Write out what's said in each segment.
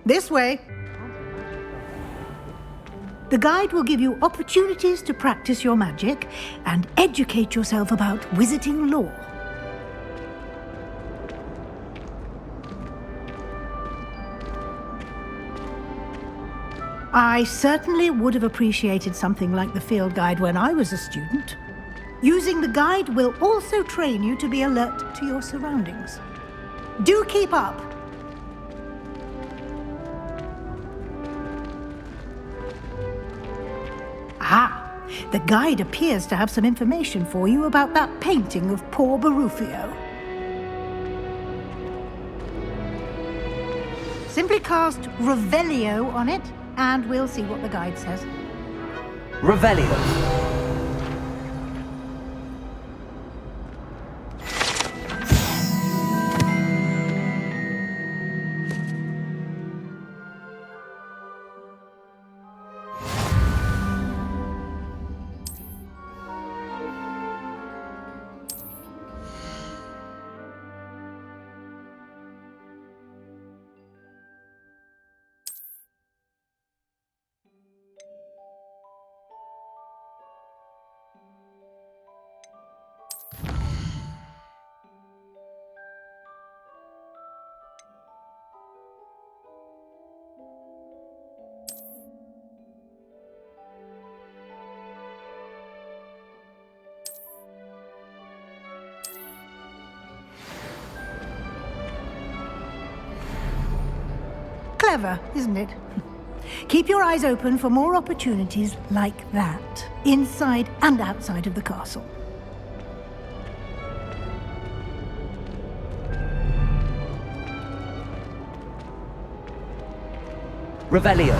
This way. The guide will give you opportunities to practice your magic and educate yourself about wizarding lore. I certainly would have appreciated something like the field guide when I was a student. Using the guide will also train you to be alert to your surroundings. Do keep up! Ah, the guide appears to have some information for you about that painting of poor Barufio. Simply cast Revelio on it, and we'll see what the guide says. Revelio. Clever, isn't it? Keep your eyes open for more opportunities like that, inside and outside of the castle. Revelio.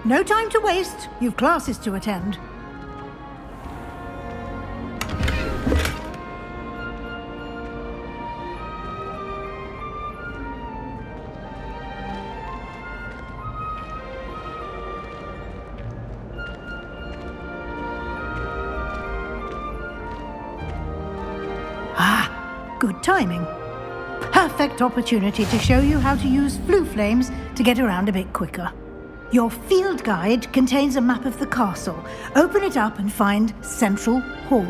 No time to waste. You've classes to attend. Ah, good timing. Perfect opportunity to show you how to use flue flames to get around a bit quicker. Your field guide contains a map of the castle. Open it up and find Central Hall.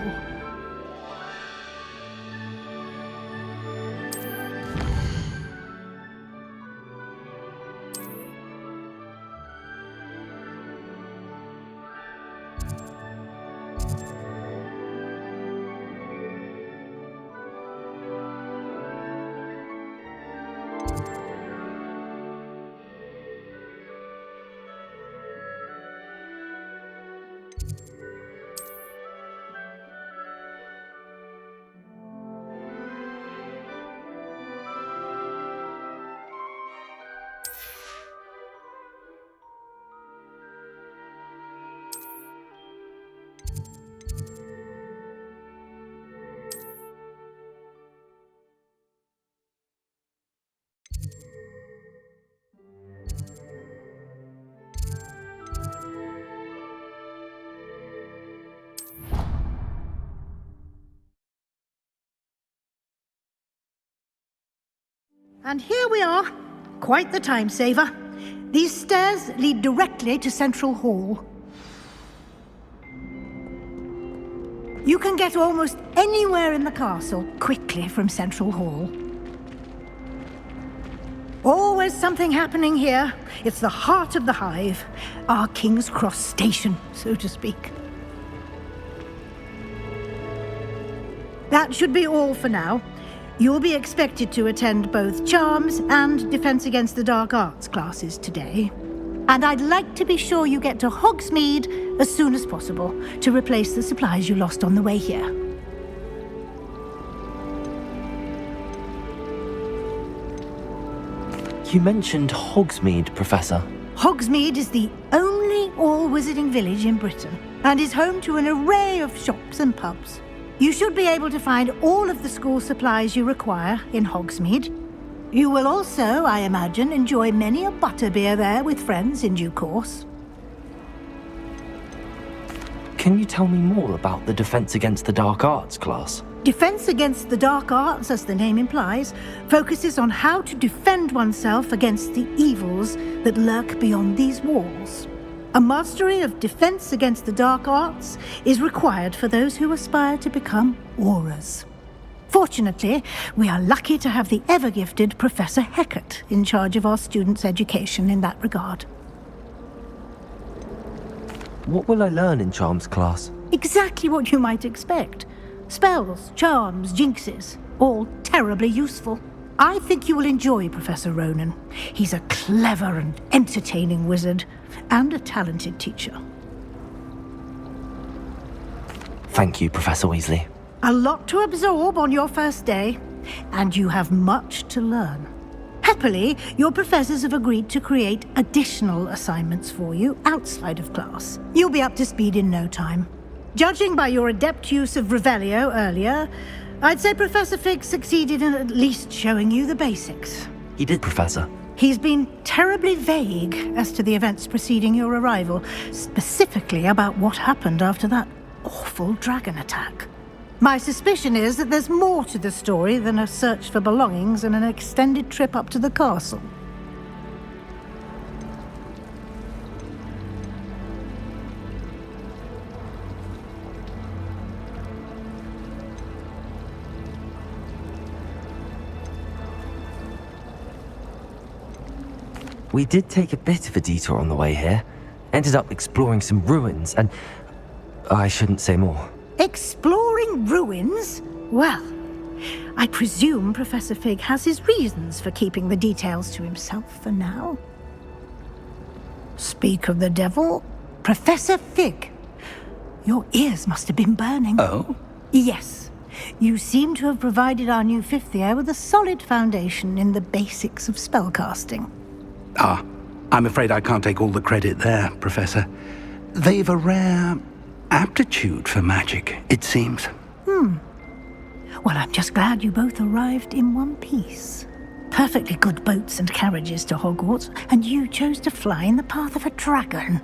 And here we are. Quite the time saver. These stairs lead directly to Central Hall. You can get almost anywhere in the castle quickly from Central Hall. Always something happening here. It's the heart of the hive. Our King's Cross station, so to speak. That should be all for now. You'll be expected to attend both Charms and Defense Against the Dark Arts classes today. And I'd like to be sure you get to Hogsmeade as soon as possible to replace the supplies you lost on the way here. You mentioned Hogsmeade, Professor. Hogsmeade is the only all-wizarding village in Britain and is home to an array of shops and pubs. You should be able to find all of the school supplies you require in Hogsmeade. You will also, I imagine, enjoy many a butterbeer there with friends in due course. Can you tell me more about the Defense Against the Dark Arts class? Defense Against the Dark Arts, as the name implies, focuses on how to defend oneself against the evils that lurk beyond these walls. A mastery of Defense Against the Dark Arts is required for those who aspire to become Aurors. Fortunately, we are lucky to have the ever-gifted Professor Hecat in charge of our students' education in that regard. What will I learn in Charms class? Exactly what you might expect. Spells, charms, jinxes, all terribly useful. I think you will enjoy Professor Ronan. He's a clever and entertaining wizard, and a talented teacher. Thank you, Professor Weasley. A lot to absorb on your first day, and you have much to learn. Happily, your professors have agreed to create additional assignments for you outside of class. You'll be up to speed in no time. Judging by your adept use of Revelio earlier, I'd say Professor Fig succeeded in at least showing you the basics. He did, Professor. He's been terribly vague as to the events preceding your arrival, specifically about what happened after that awful dragon attack. My suspicion is that there's more to the story than a search for belongings and an extended trip up to the castle. We did take a bit of a detour on the way here. Ended up exploring some ruins and... I shouldn't say more. Exploring ruins? Well, I presume Professor Fig has his reasons for keeping the details to himself for now. Speak of the devil, Professor Fig. Your ears must have been burning. Oh? Yes. You seem to have provided our new fifth year with a solid foundation in the basics of spellcasting. Ah, I'm afraid I can't take all the credit there, Professor. They've a rare aptitude for magic, it seems. Well, I'm just glad you both arrived in one piece. Perfectly good boats and carriages to Hogwarts, and you chose to fly in the path of a dragon.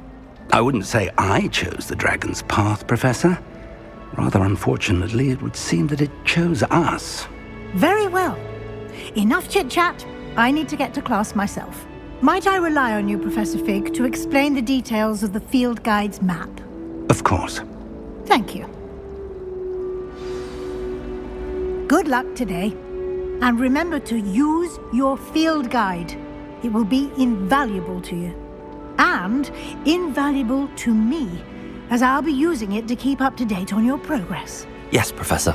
I wouldn't say I chose the dragon's path, Professor. Rather unfortunately, it would seem that it chose us. Very well. Enough chit-chat. I need to get to class myself. Might I rely on you, Professor Fig, to explain the details of the field guide's map? Of course. Thank you. Good luck today. And remember to use your field guide. It will be invaluable to you. And invaluable to me, as I'll be using it to keep up to date on your progress. Yes, Professor.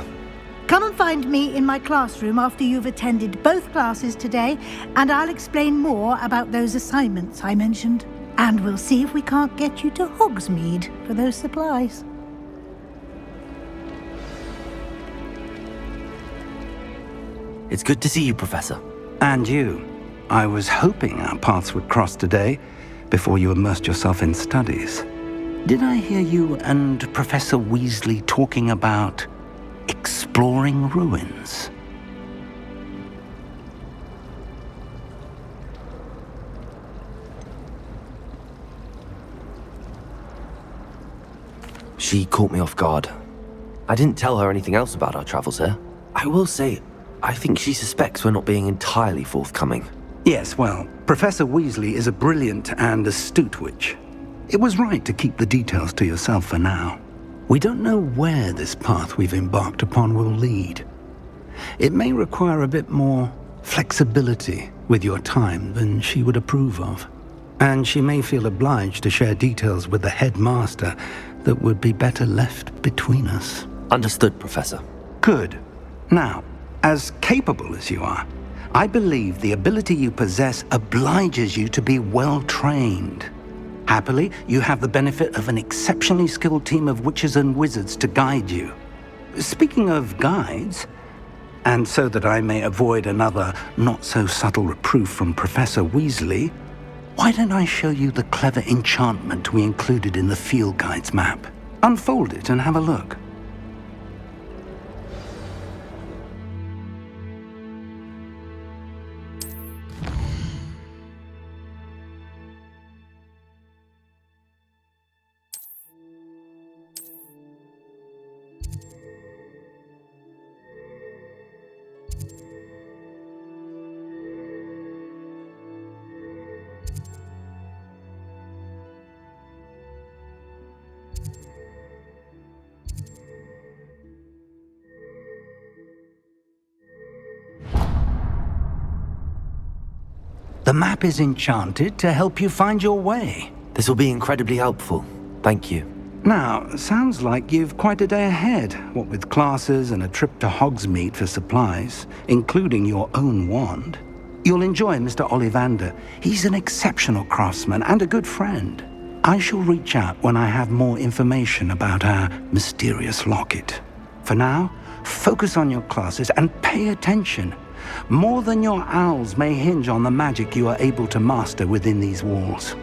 Come and find me in my classroom after you've attended both classes today, and I'll explain more about those assignments I mentioned. And we'll see if we can't get you to Hogsmeade for those supplies. It's good to see you, Professor. And you. I was hoping our paths would cross today, before you immersed yourself in studies. Did I hear you and Professor Weasley talking about exploring ruins? She caught me off guard. I didn't tell her anything else about our travels here. I will say, I think she suspects we're not being entirely forthcoming. Yes, well, Professor Weasley is a brilliant and astute witch. It was right to keep the details to yourself for now. We don't know where this path we've embarked upon will lead. It may require a bit more flexibility with your time than she would approve of. And she may feel obliged to share details with the headmaster that would be better left between us. Understood, Professor. Good. Now, as capable as you are, I believe the ability you possess obliges you to be well-trained. Happily, you have the benefit of an exceptionally skilled team of witches and wizards to guide you. Speaking of guides, and so that I may avoid another not-so-subtle reproof from Professor Weasley, why don't I show you the clever enchantment we included in the field guide's map? Unfold it and have a look. The map is enchanted to help you find your way. This will be incredibly helpful. Thank you. Now, sounds like you've quite a day ahead, what with classes and a trip to Hogsmeade for supplies, including your own wand. You'll enjoy Mr. Ollivander. He's an exceptional craftsman and a good friend. I shall reach out when I have more information about our mysterious locket. For now, focus on your classes and pay attention. More than your owls may hinge on the magic you are able to master within these walls.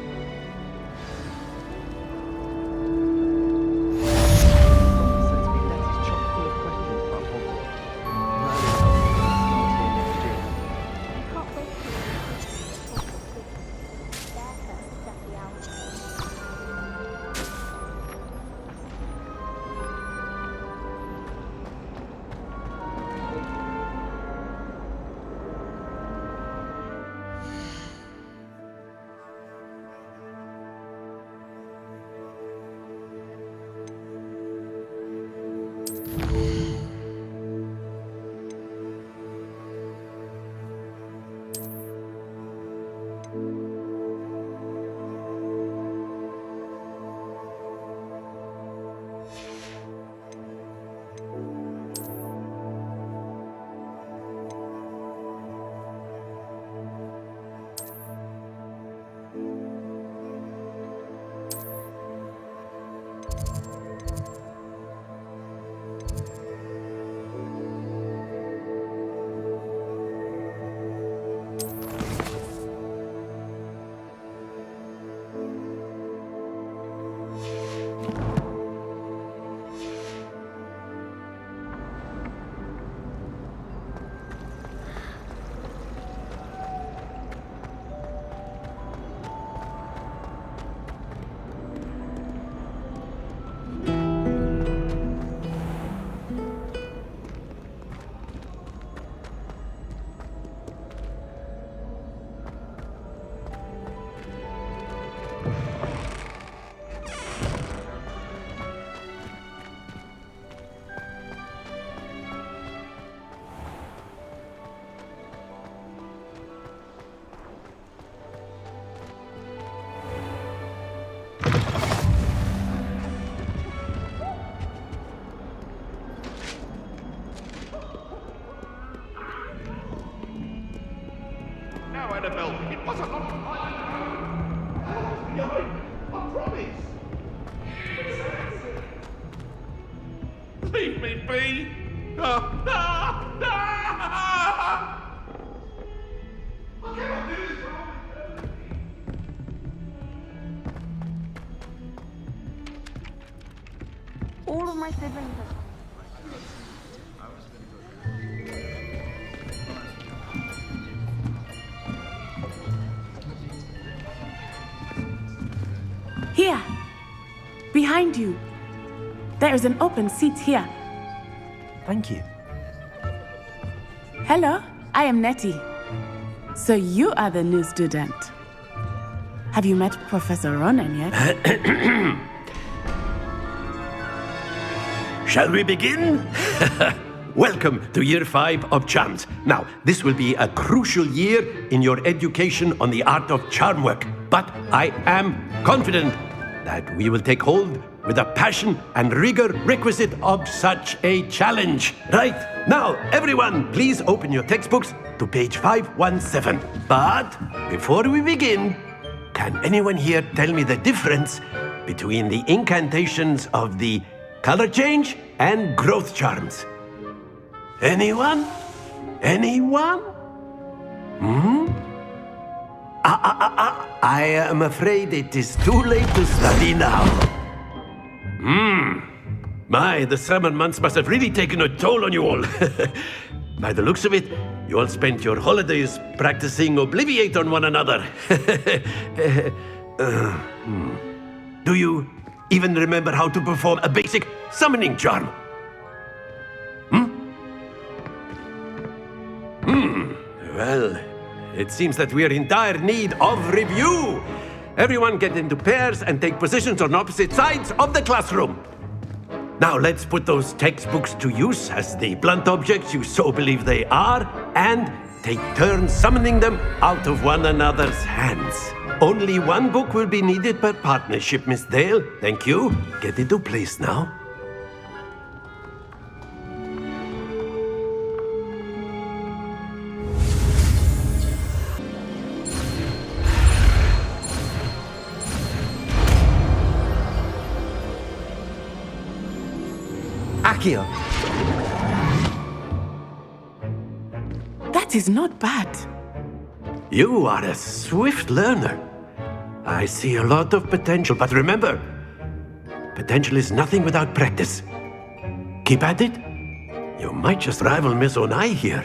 It was a lot of fun. I promise. Leave me be. I cannot do this for all of my siblings are... Here, behind you. There is an open seat here. Thank you. Hello, I am Nettie. So you are the new student. Have you met Professor Ronan yet? Shall we begin? Welcome to Year 5 of Charms. Now, this will be a crucial year in your education on the art of charm work. But I am confident that we will take hold with the passion and rigor requisite of such a challenge. Right, now, everyone, please open your textbooks to page 517. But before we begin, can anyone here tell me the difference between the incantations of the color change and growth charms? Anyone? Anyone? I am afraid it is too late to study now. My, the summer months must have really taken a toll on you all. By the looks of it, you all spent your holidays practicing Obliviate on one another. Do you even remember how to perform a basic summoning charm? Well, it seems that we are in dire need of review. Everyone get into pairs and take positions on opposite sides of the classroom. Now let's put those textbooks to use as the blunt objects you so believe they are, and take turns summoning them out of one another's hands. Only one book will be needed per partnership, Miss Dale. Thank you. Get into place now. Accio! That is not bad. You are a swift learner. I see a lot of potential, but remember, potential is nothing without practice. Keep at it. You might just rival Miss Onai here.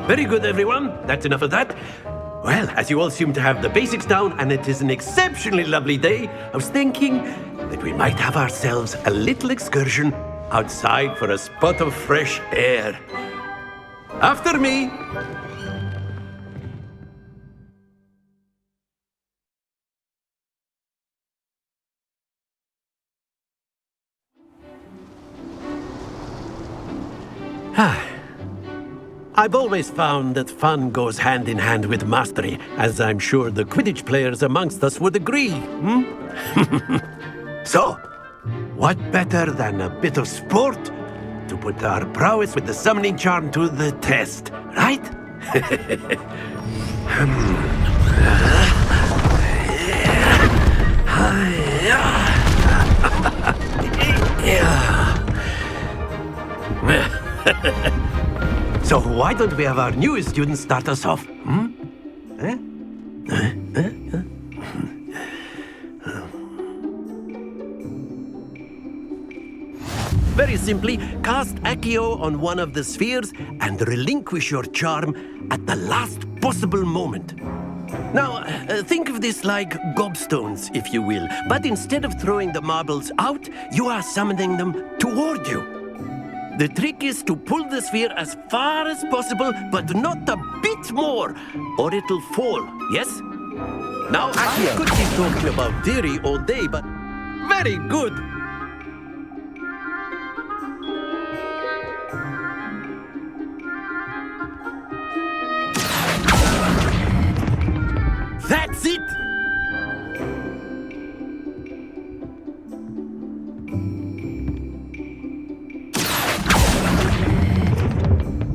Very good, everyone. That's enough of that. Well, as you all seem to have the basics down, and it is an exceptionally lovely day, I was thinking that we might have ourselves a little excursion outside for a spot of fresh air. After me! I've always found that fun goes hand in hand with mastery, as I'm sure the Quidditch players amongst us would agree, So, what better than a bit of sport to put our prowess with the summoning charm to the test, right? So why don't we have our newest student start us off? Very simply, cast Accio on one of the spheres and relinquish your charm at the last possible moment. Now, think of this like gobstones, if you will, but instead of throwing the marbles out, you are summoning them toward you. The trick is to pull the sphere as far as possible, but not a bit more, or it'll fall, yes? Now, I could keep talking about theory all day, but very good! That's it!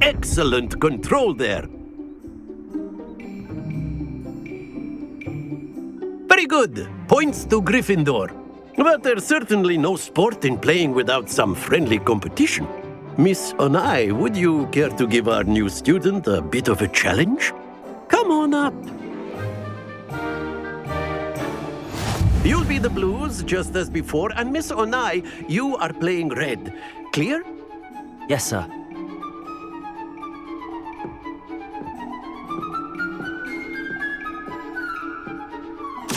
Excellent control there. Very good. Points to Gryffindor. But there's certainly no sport in playing without some friendly competition. Miss Onai, would you care to give our new student a bit of a challenge? Come on up. You'll be the blues, just as before, and Miss Onai, you are playing red. Clear? Yes, sir.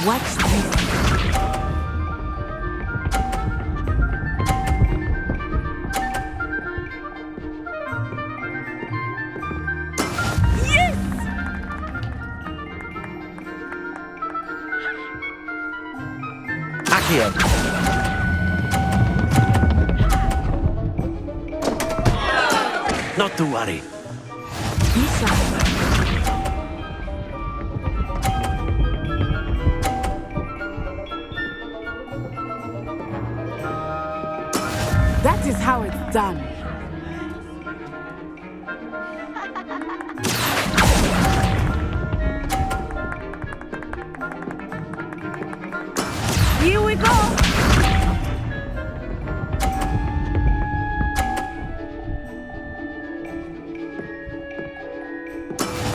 Watch this. Accio! Not to worry. That is how it's done. Here we go!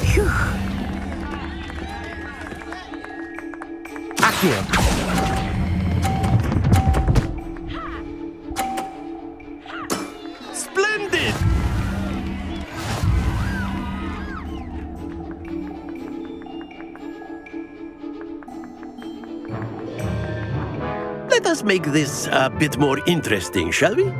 Phew. Accio! Splendid! Let us make this a bit more interesting, shall we?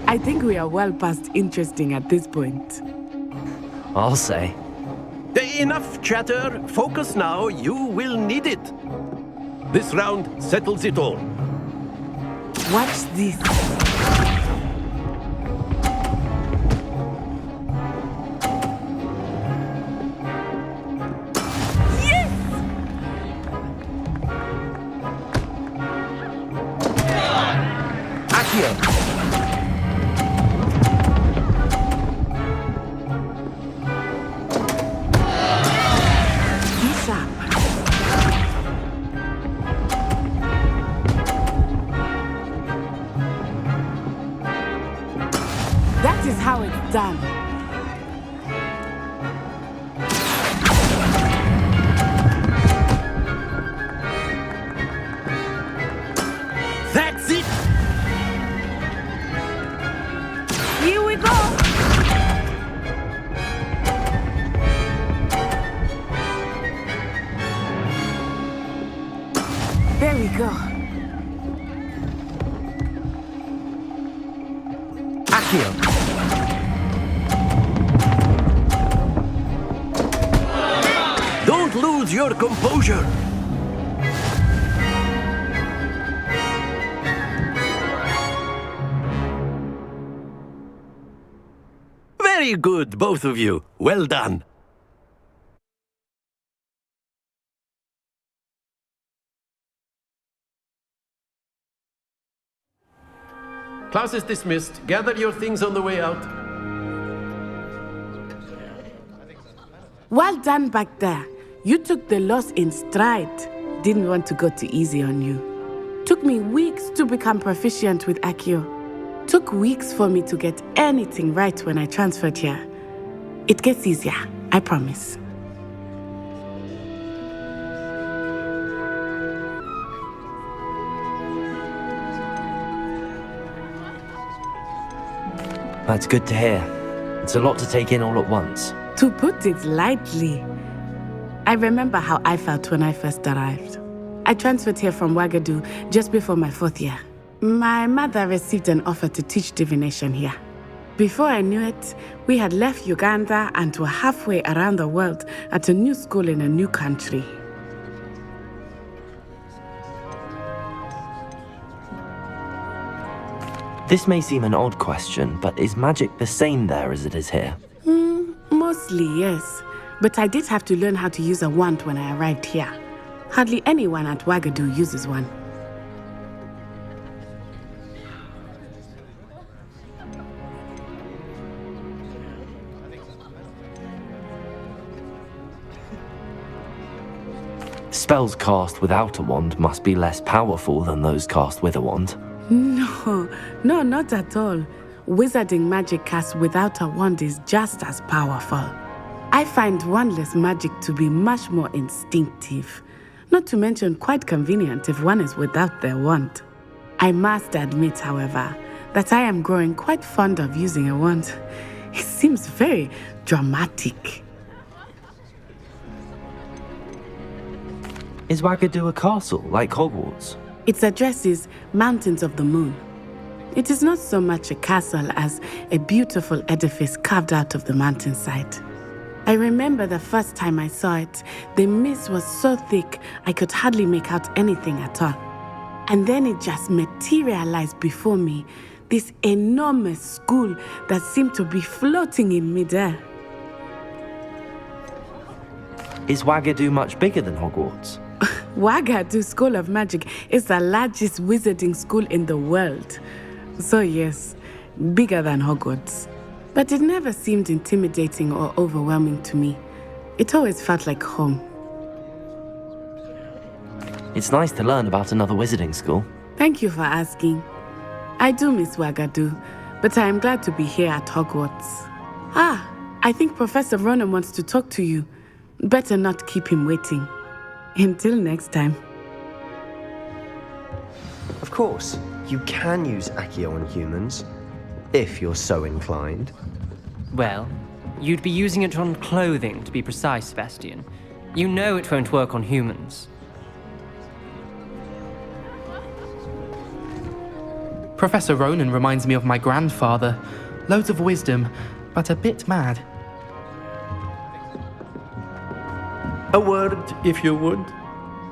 I think we are well past interesting at this point. I'll say. Enough chatter. Focus now. You will need it. This round settles it all. Watch this. That is how it's done. That's it! Here we go. There we go. Accio! Don't lose your composure! Very good, both of you. Well done. Class is dismissed. Gather your things on the way out. Well done back there. You took the loss in stride. Didn't want to go too easy on you. Took me weeks to become proficient with Accio. Took weeks for me to get anything right when I transferred here. It gets easier, I promise. That's good to hear. It's a lot to take in all at once. To put it lightly, I remember how I felt when I first arrived. I transferred here from Wagadu just before my 4th year. My mother received an offer to teach divination here. Before I knew it, we had left Uganda and were halfway around the world at a new school in a new country. This may seem an odd question, but is magic the same there as it is here? Mostly, yes. But I did have to learn how to use a wand when I arrived here. Hardly anyone at Wagadu uses one. Spells cast without a wand must be less powerful than those cast with a wand. No, not at all. Wizarding magic cast without a wand is just as powerful. I find wandless magic to be much more instinctive. Not to mention quite convenient if one is without their wand. I must admit, however, that I am growing quite fond of using a wand. It seems very dramatic. Is Wagadu a castle, like Hogwarts? Its address is Mountains of the Moon. It is not so much a castle as a beautiful edifice carved out of the mountainside. I remember the first time I saw it, the mist was so thick I could hardly make out anything at all. And then it just materialized before me, this enormous school that seemed to be floating in midair. Is Wagadu much bigger than Hogwarts? Wagadu School of Magic is the largest wizarding school in the world. So yes, bigger than Hogwarts. But it never seemed intimidating or overwhelming to me. It always felt like home. It's nice to learn about another wizarding school. Thank you for asking. I do miss Wagadu, but I am glad to be here at Hogwarts. I think Professor Ronan wants to talk to you. Better not keep him waiting. Until next time. Of course, you can use Accio on humans, if you're so inclined. Well, you'd be using it on clothing, to be precise, Sebastian. You know it won't work on humans. Professor Ronan reminds me of my grandfather. Loads of wisdom, but a bit mad. A word, if you would.